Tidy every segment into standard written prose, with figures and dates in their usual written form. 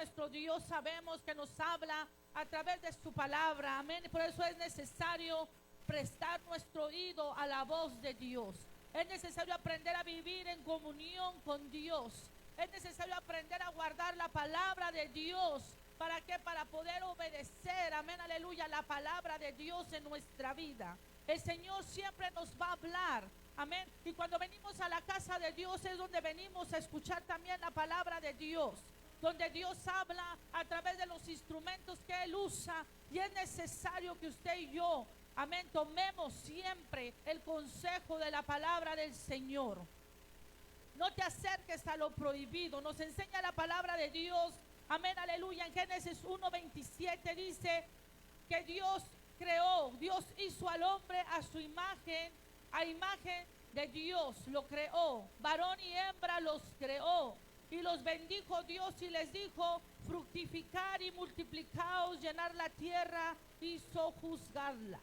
nuestro Dios sabemos que nos habla a través de su palabra, amén. Por eso es necesario prestar nuestro oído a la voz de Dios. Es necesario aprender a vivir en comunión con Dios. Es necesario aprender a guardar la palabra de Dios. ¿Para qué? Para poder obedecer, amén, aleluya, la palabra de Dios en nuestra vida. El Señor siempre nos va a hablar, amén. Y cuando venimos a la casa de Dios es donde venimos a escuchar también la palabra de Dios, donde Dios habla a través de los instrumentos que Él usa. Y es necesario que usted y yo, amén, tomemos siempre el consejo de la palabra del Señor. No te acerques a lo prohibido. Nos enseña la palabra de Dios, amén, aleluya. En Génesis 1:27 dice que Dios hizo al hombre a su imagen, a imagen de Dios lo creó, varón y hembra los creó. Y los bendijo Dios y les dijo: fructificar y multiplicaos, llenar la tierra y sojuzgarla.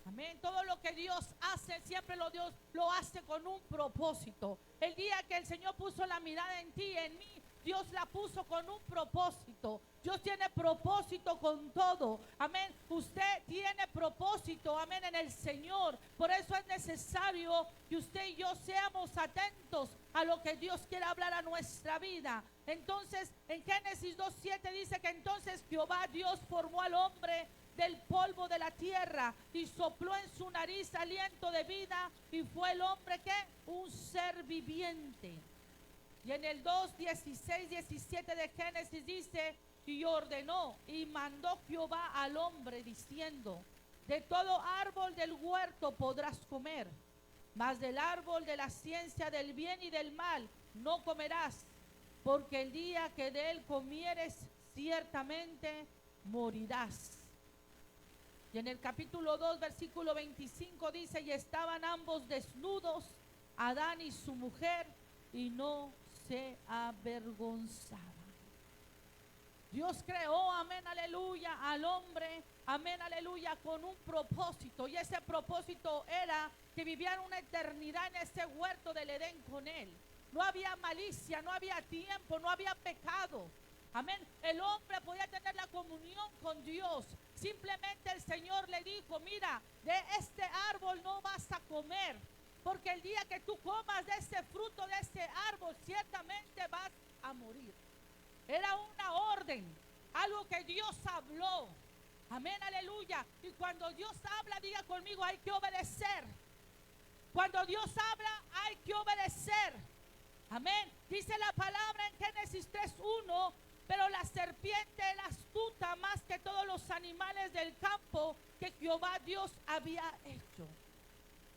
Amén. Todo lo que Dios hace, siempre Dios lo hace con un propósito. El día que el Señor puso la mirada en ti, en mí, Dios la puso con un propósito. Dios tiene propósito con todo. Amén. Usted tiene propósito, amén, en el Señor. Por eso es necesario que usted y yo seamos atentos a lo que Dios quiere hablar a nuestra vida. Entonces, en Génesis 2:7 dice que entonces Jehová Dios formó al hombre del polvo de la tierra y sopló en su nariz aliento de vida, y fue el hombre ¿qué? Un ser viviente. Y en el 2:16-17 de Génesis dice: y ordenó y mandó Jehová al hombre diciendo: de todo árbol del huerto podrás comer, mas del árbol de la ciencia del bien y del mal no comerás, porque el día que de él comieres ciertamente morirás. Y en el capítulo 2 versículo 25 dice: y estaban ambos desnudos, Adán y su mujer, y no se avergonzaban. Dios creó, amén, aleluya, al hombre, amén, aleluya, con un propósito. Y ese propósito era que vivieran una eternidad en ese huerto del Edén con Él. No había malicia, no había tiempo, no había pecado. Amén. El hombre podía tener la comunión con Dios. Simplemente el Señor le dijo: mira, de este árbol no vas a comer, porque el día que tú comas de ese fruto de ese árbol, ciertamente vas a morir. Era una orden, algo que Dios habló. Amén, aleluya. Y cuando Dios habla, diga conmigo: hay que obedecer. Cuando Dios habla, hay que obedecer. Amén. Dice la palabra en Génesis 3:1: pero la serpiente era astuta más que todos los animales del campo que Jehová Dios había hecho.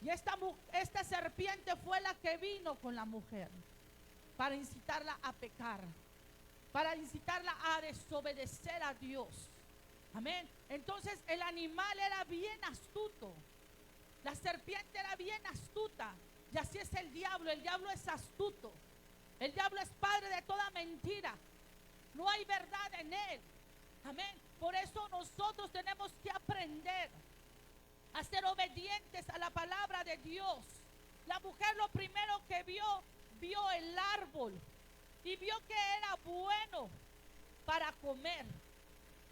Y esta serpiente fue la que vino con la mujer para incitarla a pecar, para incitarla a desobedecer a Dios. Amén. Entonces el animal era bien astuto, la serpiente era bien astuta. Y así es el diablo es astuto. El diablo es padre de toda mentira. No hay verdad en él. Amén. Por eso nosotros tenemos que aprender a ser obedientes a la palabra de Dios. La mujer lo primero que vio el árbol y vio que era bueno para comer,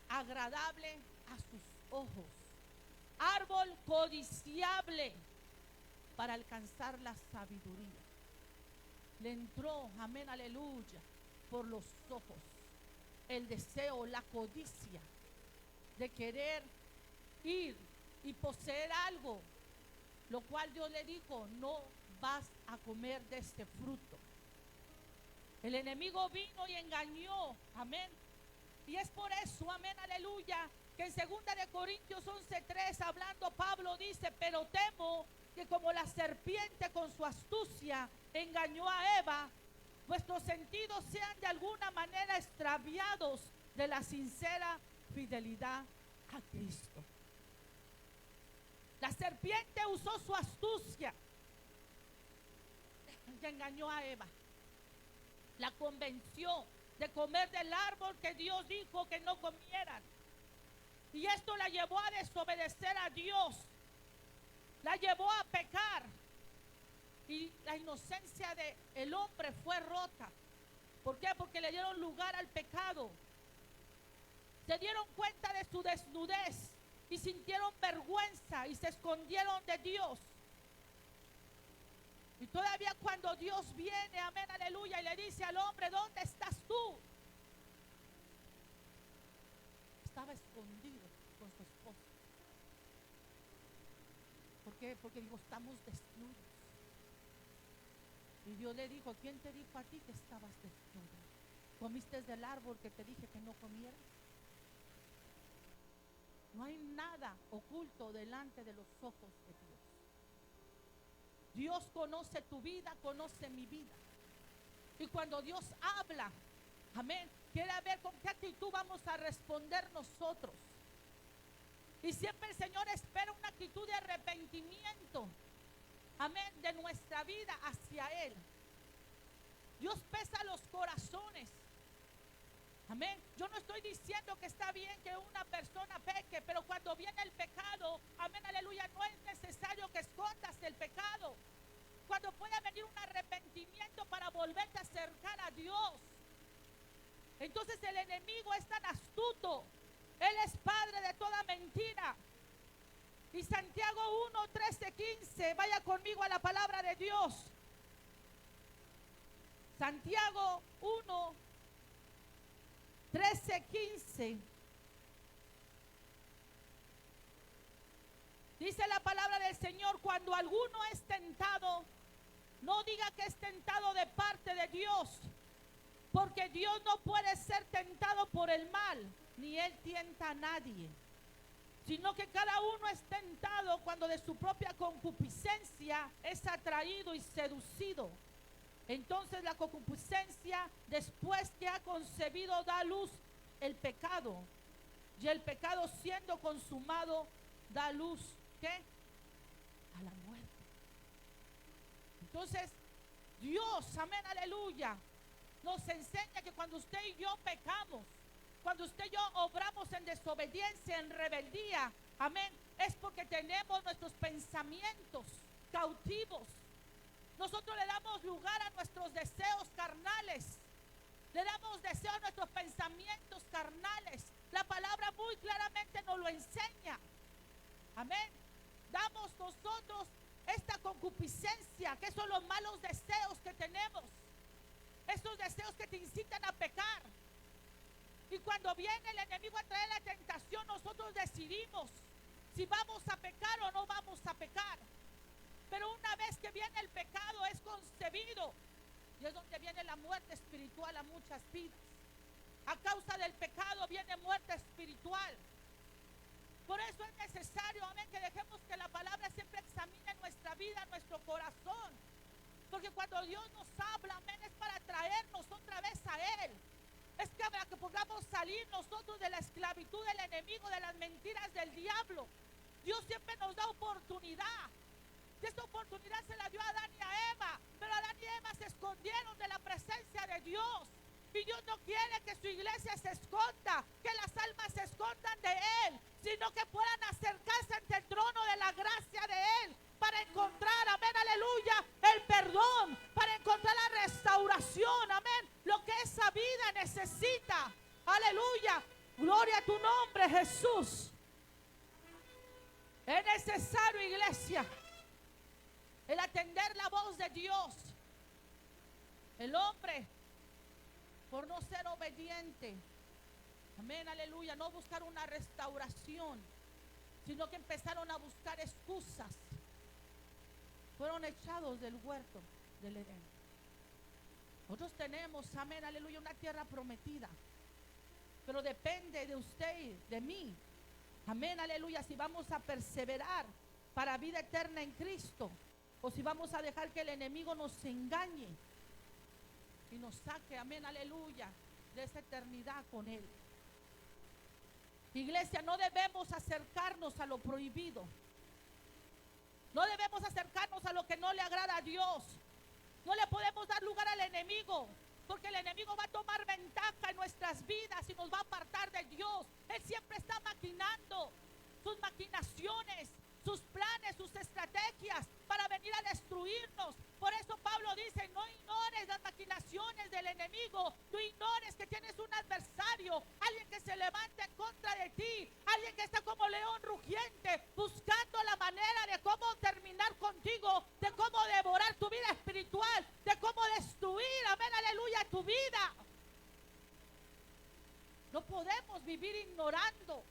agradable a sus ojos, árbol codiciable para alcanzar la sabiduría. Le entró, amén, aleluya, por los ojos el deseo, la codicia de querer ir y poseer algo, lo cual Dios le dijo: no vas a comer de este fruto. El enemigo vino y engañó, amén. Y es por eso, amén, aleluya, que en 2 de Corintios 11:3 hablando Pablo dice: pero temo que como la serpiente con su astucia engañó a Eva, vuestros sentidos sean de alguna manera extraviados de la sincera fidelidad a Cristo. La serpiente usó su astucia y engañó a Eva. La convenció de comer del árbol que Dios dijo que no comieran. Y esto la llevó a desobedecer a Dios. La llevó a pecar. Y la inocencia del hombre fue rota. ¿Por qué? Porque le dieron lugar al pecado. Se dieron cuenta de su desnudez y sintieron vergüenza y se escondieron de Dios. Y todavía cuando Dios viene, amén, aleluya, y le dice al hombre, ¿dónde estás tú? Estaba escondido con su esposa. ¿Por qué? Porque dijo, estamos desnudos. Y Dios le dijo, ¿quién te dijo a ti que estabas desnudo? ¿Comiste del árbol que te dije que no comieras? No hay nada oculto delante de los ojos de Dios. Dios conoce tu vida, conoce mi vida. Y cuando Dios habla, amén, quiere ver con qué actitud vamos a responder nosotros. Y siempre el Señor espera una actitud de arrepentimiento, amén, de nuestra vida hacia Él. Dios pesa los corazones. Amén. Yo no estoy diciendo que está bien que una persona peque, pero cuando viene el pecado, amén, aleluya, no es necesario que escondas el pecado. Cuando puede venir un arrepentimiento para volverte a acercar a Dios. Entonces el enemigo es tan astuto. Él es padre de toda mentira. Y Santiago 1, 13, 15, vaya conmigo a la palabra de Dios. Santiago 1, 13, 15. Dice la palabra del Señor, cuando alguno es tentado, no diga que es tentado de parte de Dios, porque Dios no puede ser tentado por el mal, ni Él tienta a nadie, sino que cada uno es tentado cuando de su propia concupiscencia es atraído y seducido. Entonces la concupiscencia, después que ha concebido, da a luz el pecado. Y el pecado, siendo consumado, da luz, ¿qué? A la muerte. Entonces, Dios, amén, aleluya, nos enseña que cuando usted y yo pecamos, cuando usted y yo obramos en desobediencia, en rebeldía, amén, es porque tenemos nuestros pensamientos cautivos. Nosotros le damos lugar a nuestros deseos carnales. Le damos deseo a nuestros pensamientos carnales. La palabra muy claramente nos lo enseña. Amén. Damos nosotros esta concupiscencia, que son los malos deseos que tenemos. Esos deseos que te incitan a pecar. Y cuando viene el enemigo a traer la tentación, nosotros decidimos si vamos a pecar o no vamos a pecar. Pero una vez que viene el pecado, es concebido. Y es donde viene la muerte espiritual a muchas vidas. A causa del pecado viene muerte espiritual. Por eso es necesario, amén, que dejemos que la palabra siempre examine nuestra vida, nuestro corazón. Porque cuando Dios nos habla, amén, es para traernos otra vez a Él. Es que para que podamos salir nosotros de la esclavitud del enemigo, de las mentiras del diablo. Dios siempre nos da oportunidad. Y esta oportunidad se la dio a Adán y a Eva, pero Adán y Eva se escondieron de la presencia de Dios. Y Dios no quiere que su iglesia se esconda, que las almas se escondan de Él, sino que puedan acercarse ante el trono de la gracia de Él para encontrar, amén, aleluya, el perdón, para encontrar la restauración, amén, lo que esa vida necesita. Aleluya, gloria a tu nombre, Jesús. Es necesario, iglesia, el atender la voz de Dios. El hombre, por no ser obediente, amén, aleluya, no buscar una restauración, sino que empezaron a buscar excusas, fueron echados del huerto del Edén. Nosotros tenemos, amén, aleluya, una tierra prometida, pero depende de usted y de mí, amén, aleluya, si vamos a perseverar para vida eterna en Cristo, o si vamos a dejar que el enemigo nos engañe y nos saque, amén, aleluya, de esa eternidad con Él. Iglesia, no debemos acercarnos a lo prohibido. No debemos acercarnos a lo que no le agrada a Dios. No le podemos dar lugar al enemigo, porque el enemigo va a tomar ventaja en nuestras vidas y nos va a apartar de Dios. Él siempre está maquinando sus maquinaciones, sus planes, sus estrategias para venir a destruirnos. Por eso Pablo dice, no ignores las maquinaciones del enemigo, no ignores que tienes un adversario, alguien que se levanta en contra de ti, alguien que está como león rugiente, buscando la manera de cómo terminar contigo, de cómo devorar tu vida espiritual, de cómo destruir, amén, aleluya, tu vida. No podemos vivir ignorando.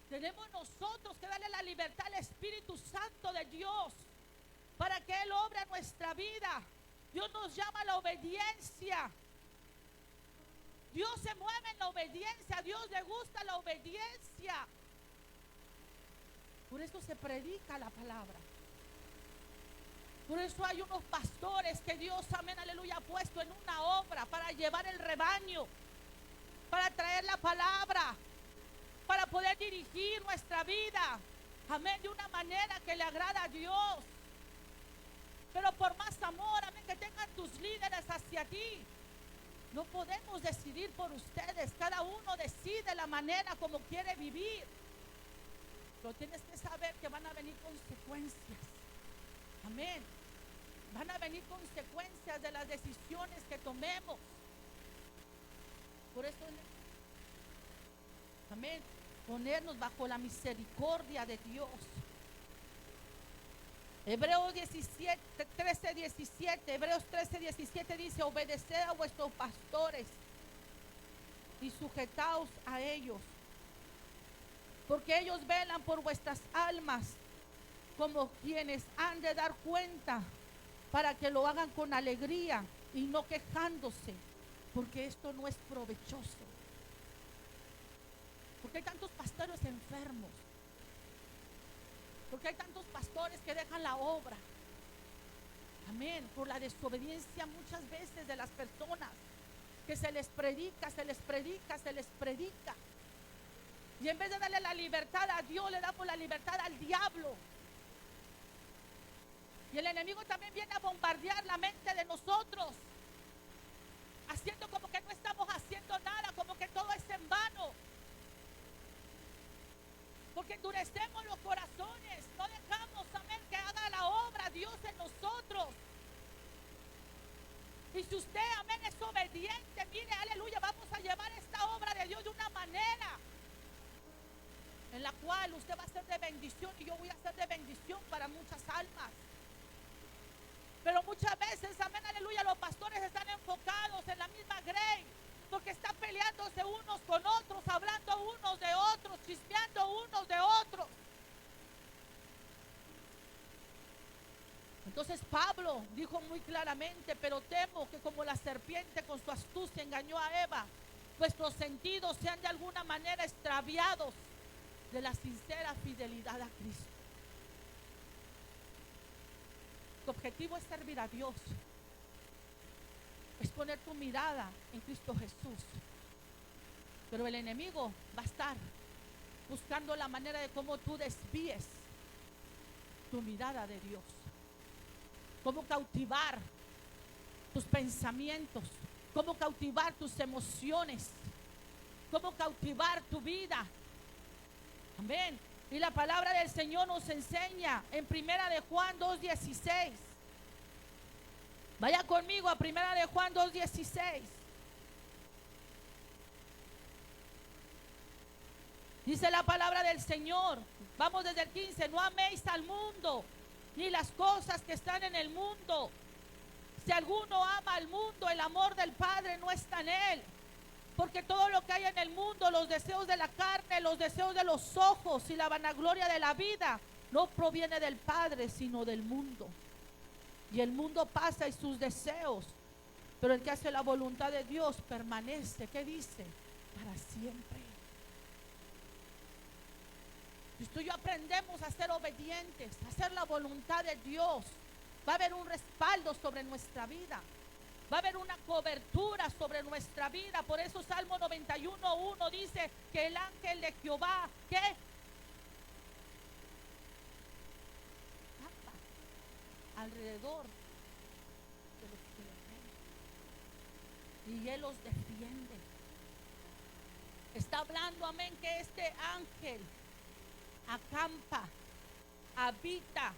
Tenemos nosotros que darle la libertad al Espíritu Santo de Dios para que Él obre en nuestra vida. Dios nos llama a la obediencia. Dios se mueve en la obediencia. A Dios le gusta la obediencia. Por eso se predica la palabra. Por eso hay unos pastores que Dios, amén, aleluya, ha puesto en una obra para llevar el rebaño, para traer la palabra, para poder dirigir nuestra vida, amén, de una manera que le agrada a Dios. Pero por más amor, amén, que tengan tus líderes hacia ti, no podemos decidir por ustedes. Cada uno decide la manera como quiere vivir. Pero tienes que saber que van a venir consecuencias. Amén. Van a venir consecuencias de las decisiones que tomemos. Por eso, amén, ponernos bajo la misericordia de Dios. Hebreos 13:17 dice, obedeced a vuestros pastores y sujetaos a ellos, porque ellos velan por vuestras almas como quienes han de dar cuenta, para que lo hagan con alegría y no quejándose, porque esto no es provechoso. Porque hay tantos pastores enfermos, porque hay tantos pastores que dejan la obra, amén, por la desobediencia muchas veces de las personas, que se les predica, y en vez de darle la libertad a Dios, le damos la libertad al diablo. Y el enemigo también viene a bombardear la mente de nosotros, haciendo como que no estamos haciendo nada, como que todo es en vano, porque endurecemos los corazones, no dejamos, amén, que haga la obra Dios en nosotros. Y si usted, amén, es obediente, mire, aleluya, vamos a llevar esta obra de Dios de una manera en la cual usted va a ser de bendición y yo voy a ser de bendición para muchas almas. Pero muchas veces, amén, aleluya, los pastores están enfocados en la misma grey, porque están peleándose unos con otros, hablando unos de otros, chismeando unos de otros. Entonces Pablo dijo muy claramente, pero temo que como la serpiente con su astucia engañó a Eva, vuestros sentidos sean de alguna manera extraviados de la sincera fidelidad a Cristo. Tu objetivo es servir a Dios, es poner tu mirada en Cristo Jesús. Pero el enemigo va a estar buscando la manera de cómo tú desvíes tu mirada de Dios, cómo cautivar tus pensamientos, cómo cautivar tus emociones, cómo cautivar tu vida. Amén. Y la palabra del Señor nos enseña en Primera de Juan 2:16. Vaya conmigo a Primera de Juan 2:16. Dice la palabra del Señor. Vamos desde el 15. No améis al mundo, ni las cosas que están en el mundo. Si alguno ama al mundo, el amor del Padre no está en él. Porque todo lo que hay en el mundo, los deseos de la carne, los deseos de los ojos y la vanagloria de la vida, no proviene del Padre, sino del mundo. Y el mundo pasa y sus deseos, pero el que hace la voluntad de Dios permanece, ¿qué dice? Para siempre. Si tú y yo aprendemos a ser obedientes, a hacer la voluntad de Dios, va a haber un respaldo sobre nuestra vida. Va a haber una cobertura sobre nuestra vida. Por eso Salmo 91:1 dice que el ángel de Jehová, ¿qué? Campa alrededor de los que le temen, y Él los defiende. Está hablando, amén, que este ángel acampa habita,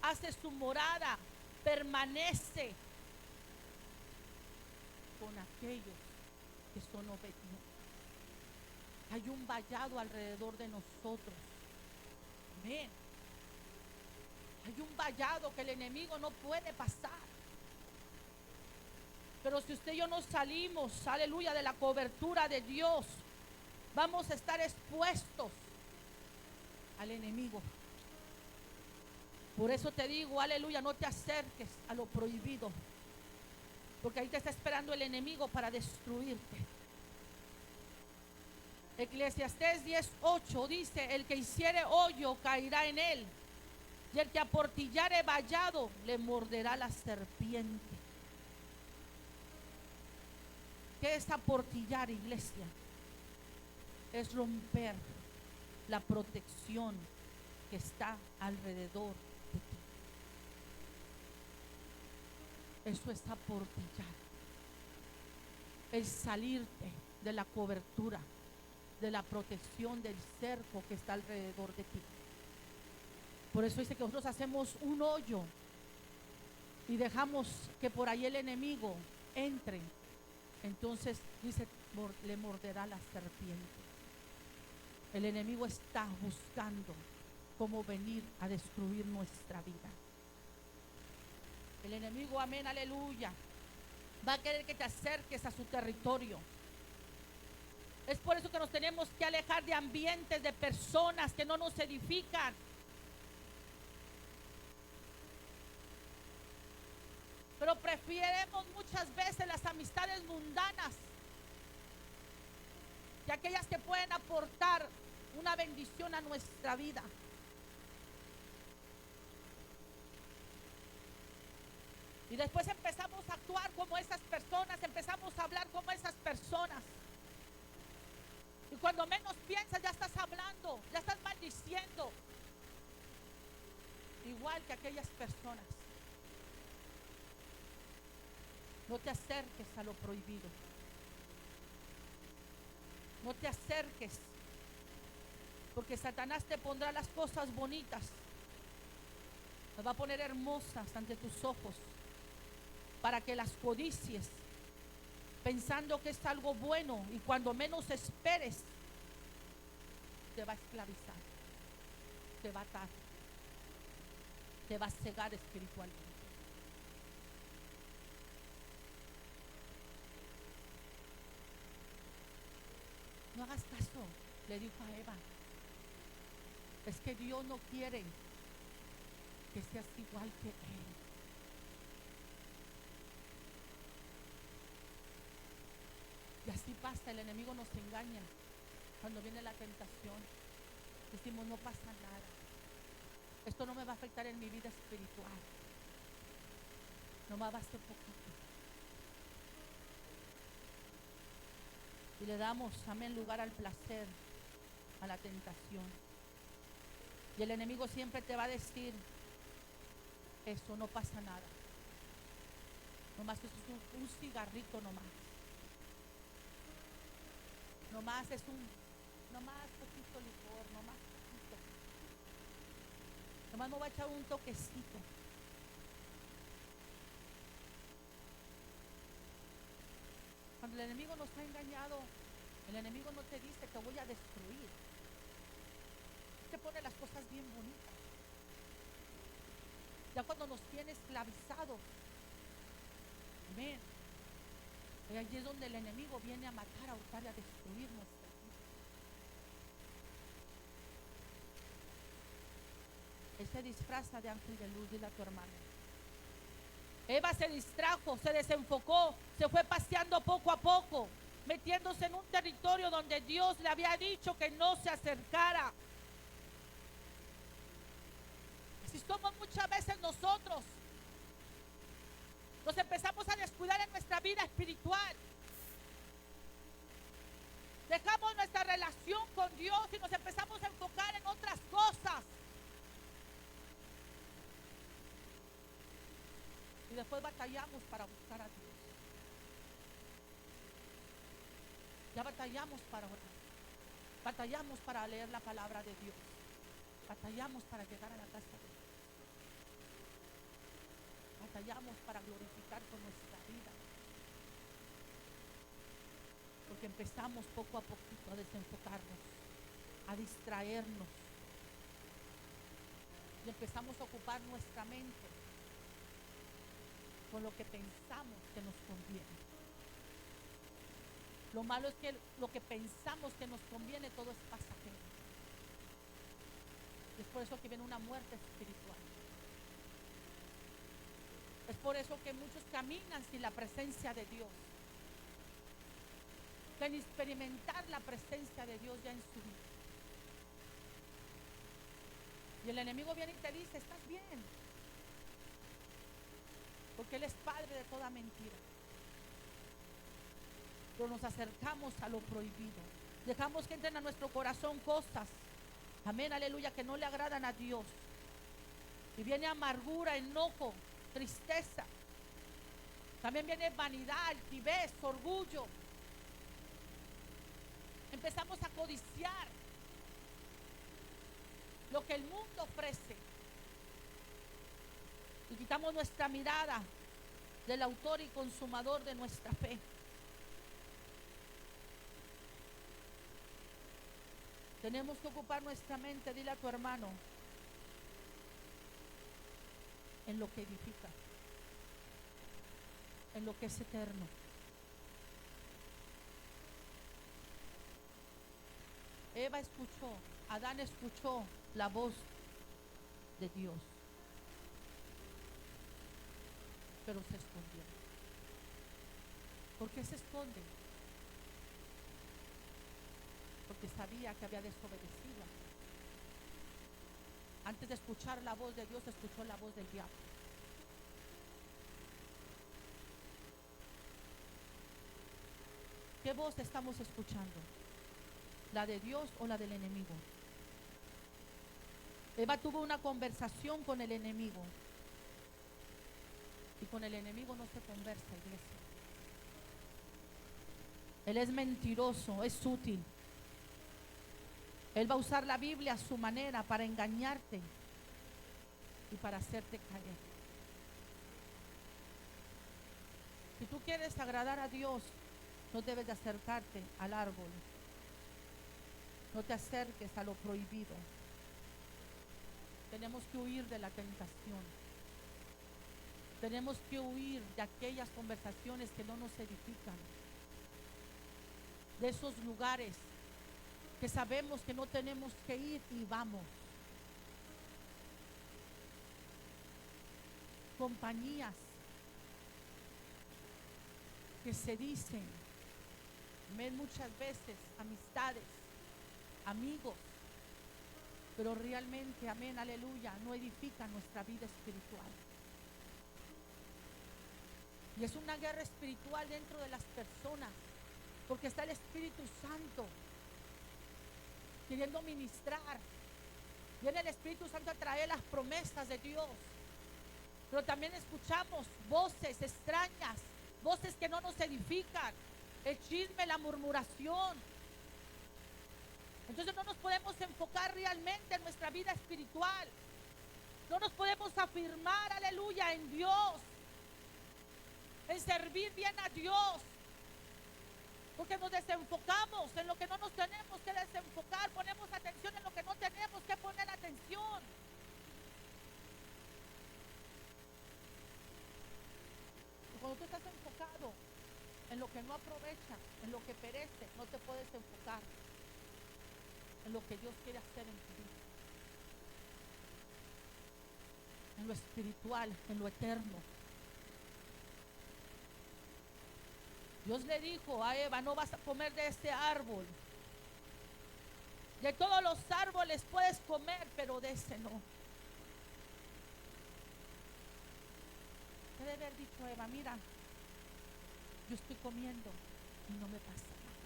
hace su morada, permanece con aquellos que son obedientes. Hay un vallado alrededor de nosotros. Amén. Hay un vallado que el enemigo no puede pasar. Pero si usted y yo no salimos, aleluya, de la cobertura de Dios, vamos a estar expuestos al enemigo. Por eso te digo, aleluya, no te acerques a lo prohibido, porque ahí te está esperando el enemigo para destruirte. Eclesiastés 10:8 dice: el que hiciere hoyo caerá en él, y el que aportillare vallado le morderá la serpiente. ¿Qué es aportillar, iglesia? Es romper la protección que está alrededor de ti. Eso es aportillar. Es salirte de la cobertura, de la protección del cerco que está alrededor de ti. Por eso dice que nosotros hacemos un hoyo y dejamos que por ahí el enemigo entre. Entonces dice, le morderá la serpiente. El enemigo está buscando cómo venir a destruir nuestra vida. El enemigo, amén, aleluya, va a querer que te acerques a su territorio. Es por eso que nos tenemos que alejar de ambientes, de personas que no nos edifican. Pero preferimos muchas veces las amistades mundanas que aquellas que pueden aportar una bendición a nuestra vida. Y después empezamos a actuar como esas personas, empezamos a hablar como esas personas. Y cuando menos piensas, ya estás hablando, ya estás maldiciendo. Igual que aquellas personas. No te acerques a lo prohibido. No te acerques, porque Satanás te pondrá las cosas bonitas, las va a poner hermosas ante tus ojos, para que las codicies, pensando que es algo bueno, y cuando menos esperes, te va a esclavizar, te va a atar, te va a cegar espiritualmente. No hagas caso, le dijo a Eva. Es que Dios no quiere que seas igual que Él. Y así pasa, el enemigo nos engaña. Cuando viene la tentación, decimos, no pasa nada. Esto no me va a afectar en mi vida espiritual. Nomás va a ser poquito. Y le damos, amén, lugar al placer, a la tentación. Y el enemigo siempre te va a decir, eso no pasa nada. Nomás eso es un cigarrito nomás. Nomás es nomás poquito licor, nomás poquito. Nomás me voy a echar un toquecito. Cuando el enemigo nos ha engañado, el enemigo no te dice que voy a destruir. Te pone las cosas bien bonitas. Ya cuando nos tiene esclavizados, amén. Y allí es donde el enemigo viene a matar, a hurtar y a destruir nuestra vida. Él se disfraza de ángel de luz, dile a tu hermano. Eva se distrajo, se desenfocó, se fue paseando poco a poco, metiéndose en un territorio donde Dios le había dicho que no se acercara. Así somos muchas veces nosotros. Nos empezamos a descuidar en nuestra vida espiritual. Dejamos nuestra relación con Dios y nos empezamos a enfocar en otras cosas. Y después batallamos para buscar a Dios. Ya batallamos para orar. Batallamos para leer la palabra de Dios. Batallamos para llegar a la casa de Dios. Batallamos para glorificar con nuestra vida. Porque empezamos poco a poquito a desenfocarnos, a distraernos. Y empezamos a ocupar nuestra mente con lo que pensamos que nos conviene. Lo malo es que lo que pensamos que nos conviene todo es pasajero. Es por eso que viene una muerte espiritual. Es por eso que muchos caminan sin la presencia de Dios, sin experimentar la presencia de Dios ya en su vida. Y el enemigo viene y te dice: estás bien, porque Él es padre de toda mentira. Pero nos acercamos a lo prohibido, dejamos que entren a nuestro corazón cosas, amén, aleluya, que no le agradan a Dios. Y viene amargura, enojo, tristeza. También viene vanidad, altivez, orgullo. Empezamos a codiciar lo que el mundo ofrece y quitamos nuestra mirada del autor y consumador de nuestra fe. Tenemos que ocupar nuestra mente, dile a tu hermano, en lo que edifica, en lo que es eterno. Eva escuchó, Adán escuchó la voz de Dios, pero se escondió. ¿Por qué se esconde? Porque sabía que había desobedecido. Antes de escuchar la voz de Dios, escuchó la voz del diablo. ¿Qué voz estamos escuchando? ¿La de Dios o la del enemigo? Eva tuvo una conversación con el enemigo. Y con el enemigo no se conversa, iglesia. Él es mentiroso, es sutil. Él va a usar la Biblia a su manera para engañarte y para hacerte caer. Si tú quieres agradar a Dios, no debes de acercarte al árbol. No te acerques a lo prohibido. Tenemos que huir de la tentación. Tenemos que huir de aquellas conversaciones que no nos edifican. De esos lugares que sabemos que no tenemos que ir y vamos. Compañías que se dicen, ven muchas veces, amistades, amigos, pero realmente, amén, aleluya, no edifican nuestra vida espiritual. Y es una guerra espiritual dentro de las personas, porque está el Espíritu Santo queriendo ministrar. Viene el Espíritu Santo a traer las promesas de Dios, pero también escuchamos voces extrañas, voces que no nos edifican, el chisme, la murmuración. Entonces no nos podemos enfocar realmente en nuestra vida espiritual. No nos podemos afirmar, aleluya, en Dios, en servir bien a Dios, porque nos desenfocamos en lo que no nos tenemos que desenfocar. Ponemos atención en lo que no tenemos que poner atención. Y cuando tú estás enfocado en lo que no aprovecha, en lo que perece, no te puedes enfocar en lo que Dios quiere hacer en tu vida, en lo espiritual, en lo eterno. Dios le dijo a Eva: no vas a comer de este árbol. De todos los árboles puedes comer, pero de ese no. Debe haber dicho Eva: mira, yo estoy comiendo y no me pasa nada.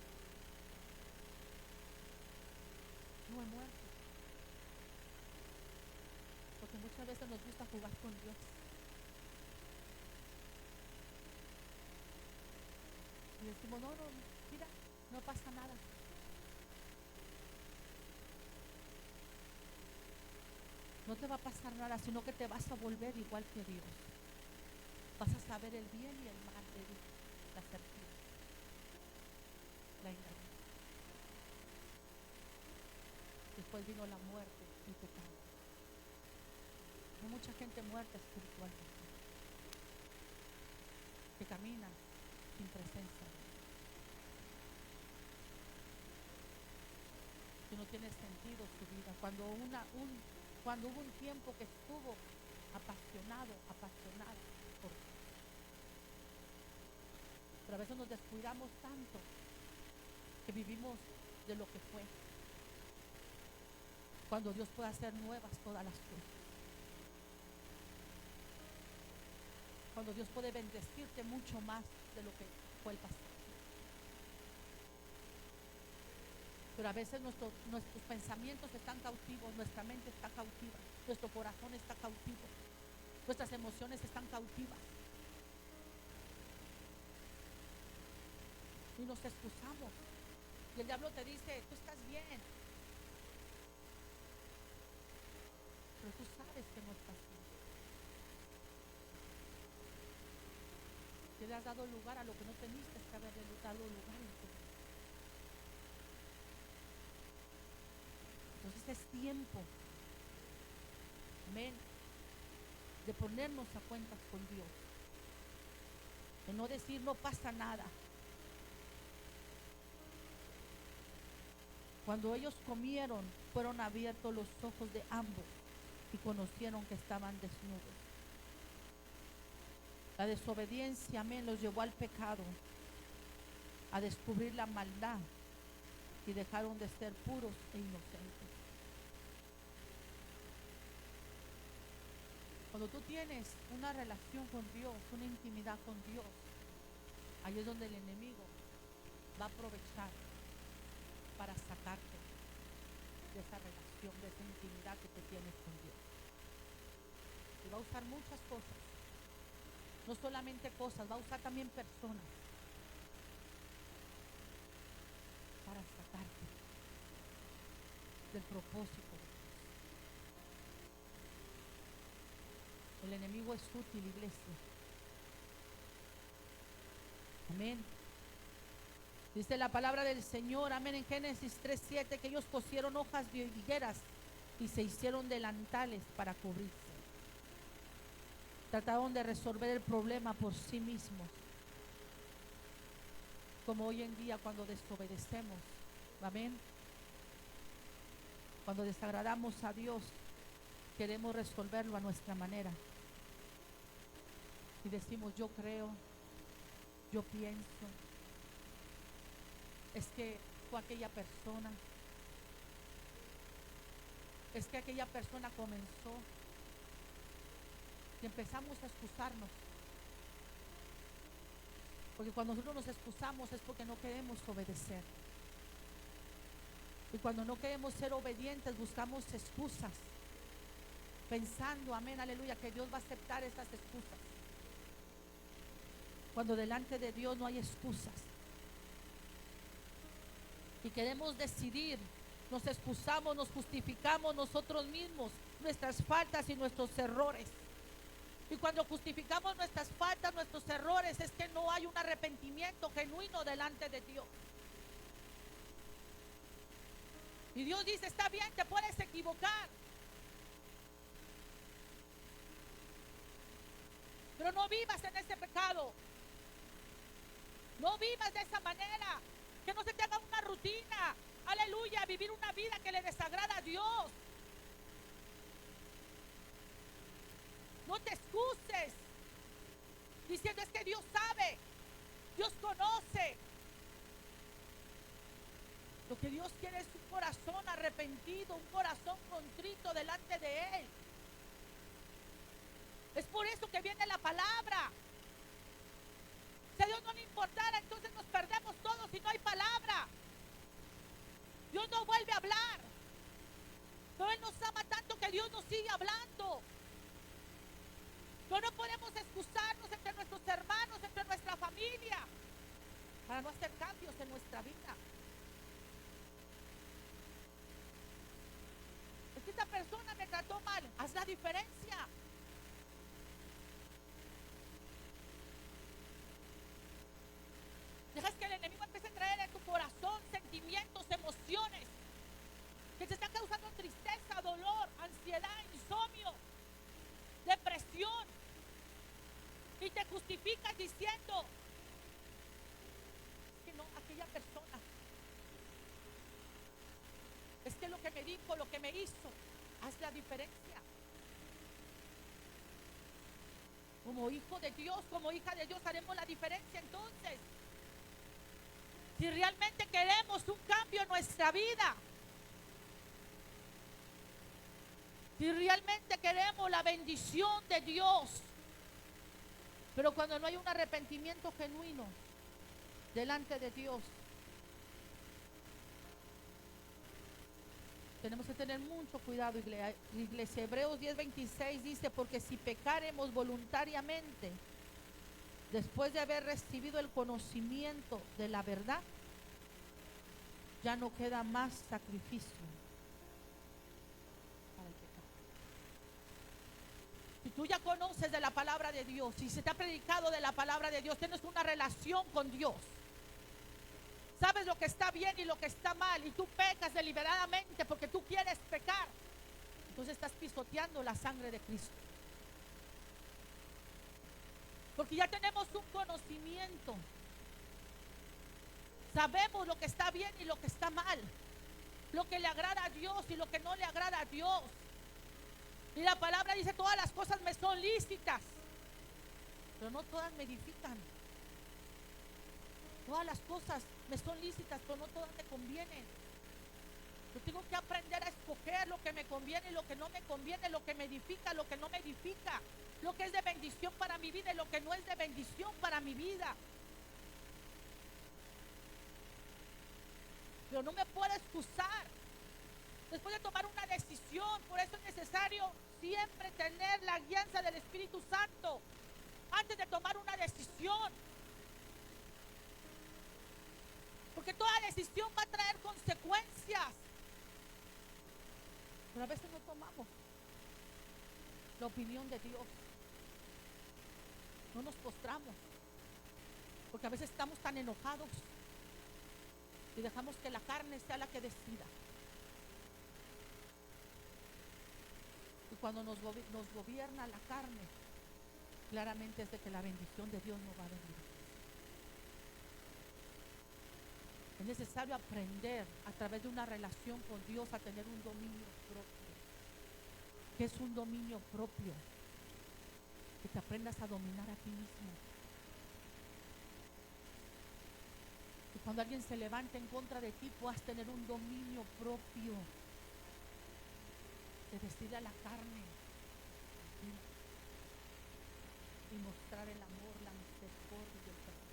No he muerto. Porque muchas veces nos gusta jugar con Dios. Y decimos: no, mira, no pasa nada. te va a pasar nada, sino que te vas a volver igual que Dios. Vas a saber el bien y el mal de Dios, la certeza, la engaña. Después vino la muerte y el pecado. Hay mucha gente muerta espiritualmente, que camina sin presencia, que no tiene sentido su vida. Cuando hubo un tiempo que estuvo apasionado por Dios. Pero a veces nos descuidamos tanto que vivimos de lo que fue, cuando Dios puede hacer nuevas todas las cosas, cuando Dios puede bendecirte mucho más de lo que fue el pasado. Pero a veces nuestros pensamientos están cautivos, nuestra mente está cautiva, nuestro corazón está cautivo, nuestras emociones están cautivas. Y nos excusamos. Y el diablo te dice, tú estás bien. Pero tú sabes que no estás bien. Que le has dado lugar a lo que no tenías que haberle dado lugar en tu vida. Entonces es tiempo, amén, de ponernos a cuentas con Dios, de no decir no pasa nada. Cuando ellos comieron, fueron abiertos los ojos de ambos y conocieron que estaban desnudos. La desobediencia, amén, los llevó al pecado, a descubrir la maldad, y dejaron de ser puros e inocentes. Cuando tú tienes una relación con Dios, una intimidad con Dios, ahí es donde el enemigo va a aprovechar para sacarte de esa relación, de esa intimidad que tú tienes con Dios. Y va a usar muchas cosas, no solamente cosas, va a usar también personas para sacarte del propósito. El enemigo es útil, iglesia. Amén. Dice la palabra del Señor, amén, en Génesis 3:7, que ellos cosieron hojas de higueras y se hicieron delantales para cubrirse. Trataron de resolver el problema por sí mismos. Como hoy en día cuando desobedecemos, amén, cuando desagradamos a Dios, queremos resolverlo a nuestra manera. Y decimos, yo creo, yo pienso, es que fue aquella persona, es que aquella persona comenzó, y empezamos a excusarnos. Porque cuando nosotros nos excusamos es porque no queremos obedecer. Y cuando no queremos ser obedientes, buscamos excusas, pensando, amén, aleluya, que Dios va a aceptar esas excusas. Cuando delante de Dios no hay excusas. Y queremos decidir, nos excusamos, nos justificamos nosotros mismos, nuestras faltas y nuestros errores. Y cuando justificamos nuestras faltas, nuestros errores, es que no hay un arrepentimiento genuino delante de Dios. Y Dios dice, está bien, te puedes equivocar, pero no vivas en ese pecado. No vivas de esa manera. Que no se te haga una rutina, aleluya, vivir una vida que le desagrada a Dios. No te excuses diciendo, es que Dios sabe, Dios conoce. Lo que Dios quiere es un corazón arrepentido, un corazón contrito delante de Él. Es por eso que viene la palabra. Si a Dios no le importara, entonces nos perdemos todos y no hay palabra. Dios no vuelve a hablar. Pero Él nos ama tanto que Dios nos sigue hablando. No podemos excusarnos entre nuestros hermanos, entre nuestra familia, para no hacer cambios en nuestra vida. Es que esta persona me trató mal. Haz las diferencia. Dejas que el enemigo empiece a traer en tu corazón sentimientos, emociones que te están causando tristeza, dolor, ansiedad, insomnio, depresión. Y te justificas diciendo que no, aquella persona, es que lo que me dijo, lo que me hizo, haz la diferencia. Como hijo de Dios, como hija de Dios, haremos la diferencia entonces. Si realmente queremos un cambio en nuestra vida, si realmente queremos la bendición de Dios, pero cuando no hay un arrepentimiento genuino delante de Dios, tenemos que tener mucho cuidado, iglesia. Hebreos 10:26 dice, porque si pecaremos voluntariamente, después de haber recibido el conocimiento de la verdad, ya no queda más sacrificio para el pecado. Si tú ya conoces de la palabra de Dios, si se te ha predicado de la palabra de Dios, tienes una relación con Dios, sabes lo que está bien y lo que está mal, y tú pecas deliberadamente porque tú quieres pecar, entonces estás pisoteando la sangre de Cristo. Porque ya tenemos un conocimiento, sabemos lo que está bien y lo que está mal, lo que le agrada a Dios y lo que no le agrada a Dios. Y la palabra dice, todas las cosas me son lícitas, pero no todas me edifican. Todas las cosas me son lícitas, pero no todas me convienen. Yo tengo que aprender a escoger lo que me conviene y lo que no me conviene, lo que me edifica, lo que no me edifica, lo que es de bendición para mi vida y lo que no es de bendición para mi vida. Pero no me puedo excusar después de tomar una decisión. Por eso es necesario siempre tener la guianza del Espíritu Santo antes de tomar una decisión, porque toda decisión va a traer consecuencias. Pero a veces no tomamos la opinión de Dios, no nos postramos, porque a veces estamos tan enojados y dejamos que la carne sea la que decida. Y cuando nos gobierna la carne, claramente es de que la bendición de Dios no va a venir. Es necesario aprender a través de una relación con Dios a tener un dominio propio. ¿Qué es un dominio propio? Que te aprendas a dominar a ti mismo. Que cuando alguien se levante en contra de ti puedas tener un dominio propio. De decirle a la carne y mostrar el amor, la misericordia y el perdón.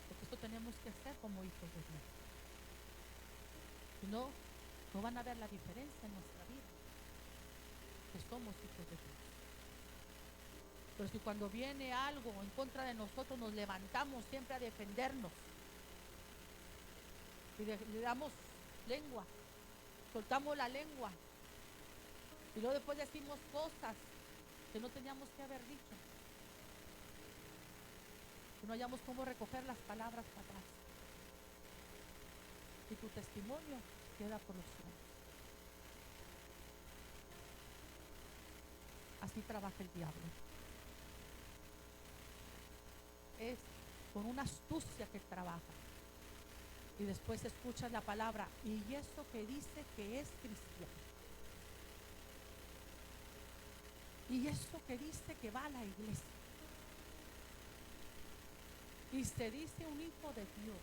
Porque esto tenemos que hacer como hijos de Dios. Si no, no van a ver la diferencia en nuestra vida, que somos hijos de Dios. Pero si cuando viene algo en contra de nosotros nos levantamos siempre a defendernos y le damos lengua, soltamos la lengua y luego después decimos cosas que no teníamos que haber dicho, que no hayamos cómo recoger las palabras para atrás, y tu testimonio queda por los cielos. Así trabaja el diablo. Es con una astucia que trabaja. Y después escuchas la palabra, y eso que dice que es cristiano, y eso que dice que va a la iglesia, y se dice un hijo de Dios,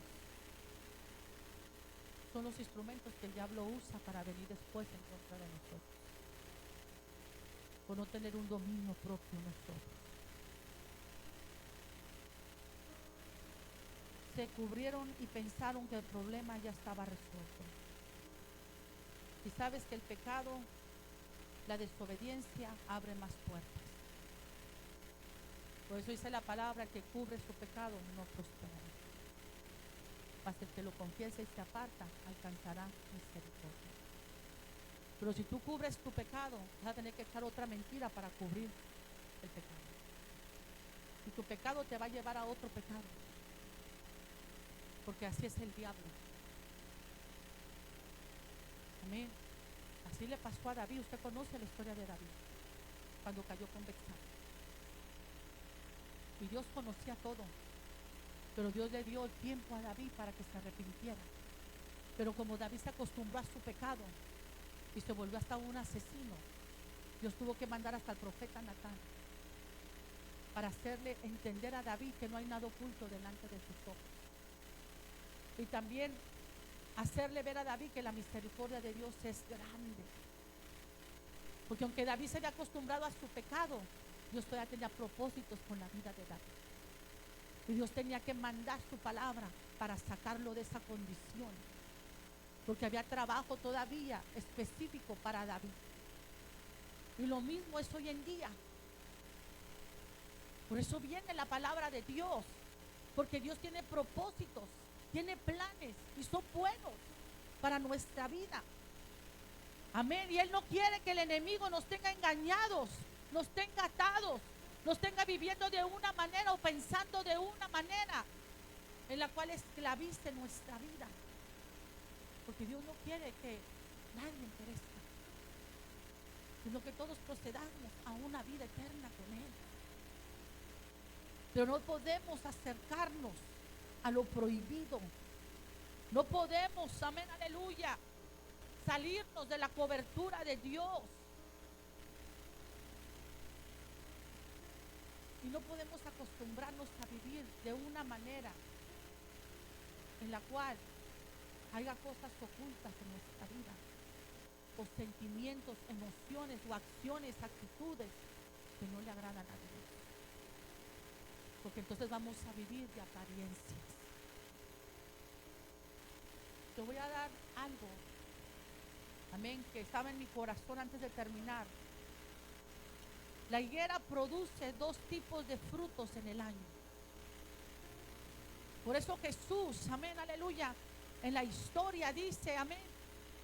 son los instrumentos que el diablo usa para venir después en contra de nosotros, por no tener un dominio propio nosotros. Se cubrieron y pensaron que el problema ya estaba resuelto. Y sabes que el pecado, la desobediencia, abre más puertas. Por eso dice la palabra, que cubre su pecado no prosperará. Mas el que lo confiesa y se aparta alcanzará misericordia. Pero si tú cubres tu pecado, vas a tener que echar otra mentira para cubrir el pecado. Y tu pecado te va a llevar a otro pecado. Porque así es el diablo. Amén. Así le pasó a David. Usted conoce la historia de David, cuando cayó con Betsabé. Y Dios conocía todo, pero Dios le dio el tiempo a David para que se arrepintiera. Pero como David se acostumbró a su pecado y se volvió hasta un asesino, Dios tuvo que mandar hasta el profeta Natán para hacerle entender a David que no hay nada oculto delante de sus ojos. Y también hacerle ver a David que la misericordia de Dios es grande. Porque aunque David se había acostumbrado a su pecado, Dios todavía tenía propósitos con la vida de David. Y Dios tenía que mandar su palabra para sacarlo de esa condición. Porque había trabajo todavía específico para David. Y lo mismo es hoy en día. Por eso viene la palabra de Dios. Porque Dios tiene propósitos, tiene planes y son buenos para nuestra vida. Amén. Y Él no quiere que el enemigo nos tenga engañados, nos tenga atados, nos tenga viviendo de una manera o pensando de una manera en la cual esclavice nuestra vida. Porque Dios no quiere que nadie perezca, sino que todos procedamos a una vida eterna con Él. Pero no podemos acercarnos a lo prohibido. No podemos, amén, aleluya, salirnos de la cobertura de Dios. Y no podemos acostumbrarnos a vivir de una manera en la cual haya cosas ocultas en nuestra vida, o sentimientos, emociones o acciones, actitudes que no le agradan a Dios. Porque entonces vamos a vivir de apariencias. Te voy a dar algo, amén, que estaba en mi corazón antes de terminar. La higuera produce dos tipos de frutos en el año. Por eso Jesús, amén, aleluya, en la historia dice, amén,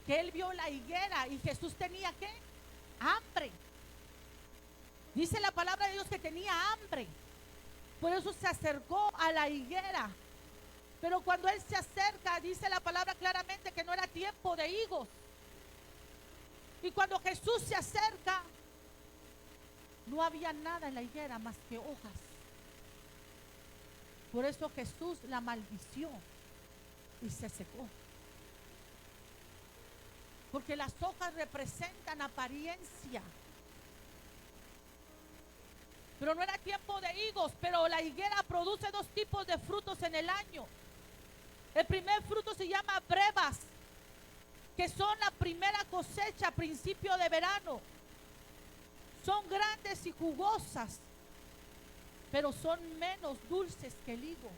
que Él vio la higuera y Jesús tenía ¿qué? Hambre. Dice la palabra de Dios que tenía hambre. Por eso se acercó a la higuera. Pero cuando Él se acerca, dice la palabra claramente que no era tiempo de higos. Y cuando Jesús se acerca, no había nada en la higuera más que hojas. Por eso Jesús la maldició y se secó. Porque las hojas representan apariencia. Pero no era tiempo de higos, pero la higuera produce dos tipos de frutos en el año. El primer fruto se llama brevas, que son la primera cosecha a principio de verano. Son grandes y jugosas, pero son menos dulces que el higo.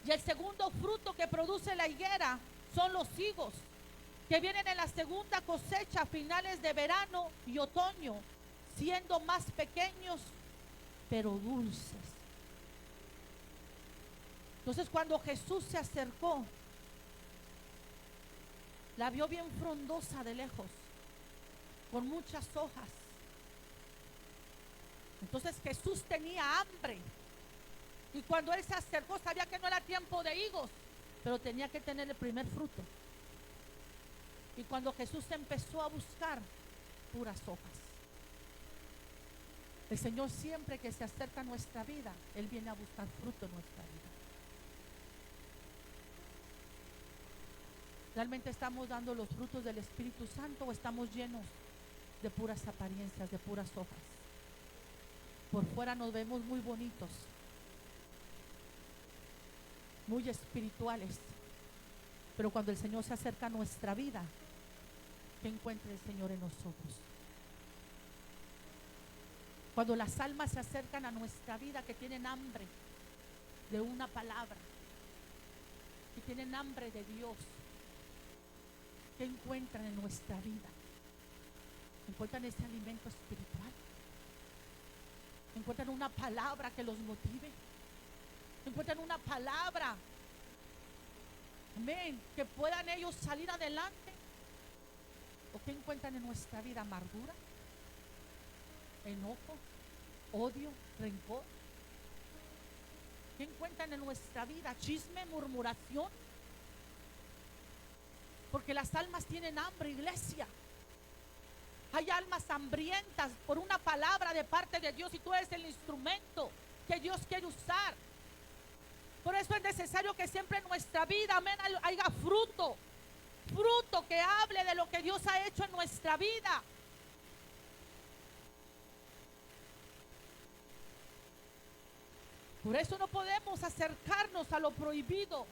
Y el segundo fruto que produce la higuera son los higos, que vienen en la segunda cosecha a finales de verano y otoño, siendo más pequeños, pero dulces. Entonces cuando Jesús se acercó, la vio bien frondosa de lejos, con muchas hojas. Entonces Jesús tenía hambre. Y cuando Él se acercó, sabía que no era tiempo de higos, pero tenía que tener el primer fruto. Y cuando Jesús empezó a buscar, puras hojas. El Señor siempre que se acerca a nuestra vida, Él viene a buscar fruto en nuestra vida. ¿Realmente estamos dando los frutos del Espíritu Santo o estamos llenos de puras apariencias, de puras hojas? Por fuera nos vemos muy bonitos, muy espirituales, pero cuando el Señor se acerca a nuestra vida, ¿qué encuentra el Señor en nosotros? Cuando las almas se acercan a nuestra vida, que tienen hambre de una palabra, que tienen hambre de Dios, ¿qué encuentran en nuestra vida? ¿Encuentran ese alimento espiritual? ¿Encuentran una palabra que los motive? ¿Encuentran una palabra, amén, que puedan ellos salir adelante? ¿O qué encuentran en nuestra vida? Amargura, enojo, odio, rencor. ¿Qué encuentran en nuestra vida? Chisme, murmuración. Porque las almas tienen hambre, iglesia. Hay almas hambrientas por una palabra de parte de Dios y tú eres el instrumento que Dios quiere usar. Por eso es necesario que siempre en nuestra vida, amén, haya fruto. Fruto que hable de lo que Dios ha hecho en nuestra vida. Por eso no podemos acercarnos a lo prohibido.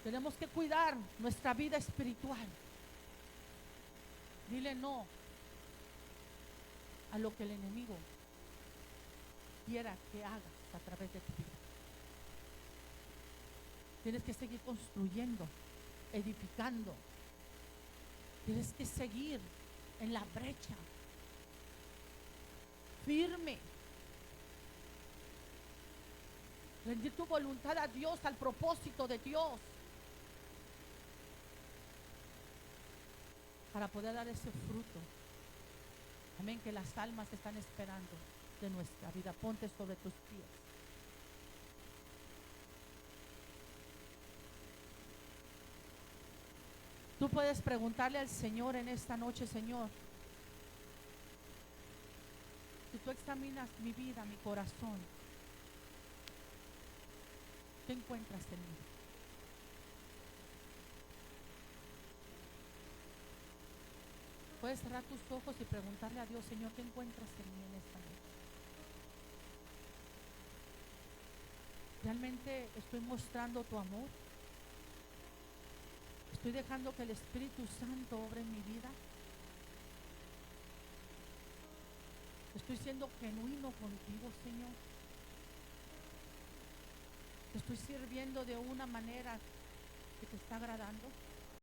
Tenemos que cuidar nuestra vida espiritual. Dile no a lo que el enemigo quiera que hagas a través de tu vida. Tienes que seguir construyendo, edificando. Tienes que seguir en la brecha, firme. Rendir tu voluntad a Dios, al propósito de Dios, para poder dar ese fruto. Amén, que las almas están esperando de nuestra vida. Ponte sobre tus pies. Tú puedes preguntarle al Señor en esta noche: Señor, si tú examinas mi vida, mi corazón, ¿qué encuentras en mí? Puedes cerrar tus ojos y preguntarle a Dios: Señor, ¿qué encuentras en mí en esta noche? ¿Realmente estoy mostrando tu amor? ¿Estoy dejando que el Espíritu Santo obre en mi vida? ¿Estoy siendo genuino contigo, Señor? ¿Te estoy sirviendo de una manera que te está agradando?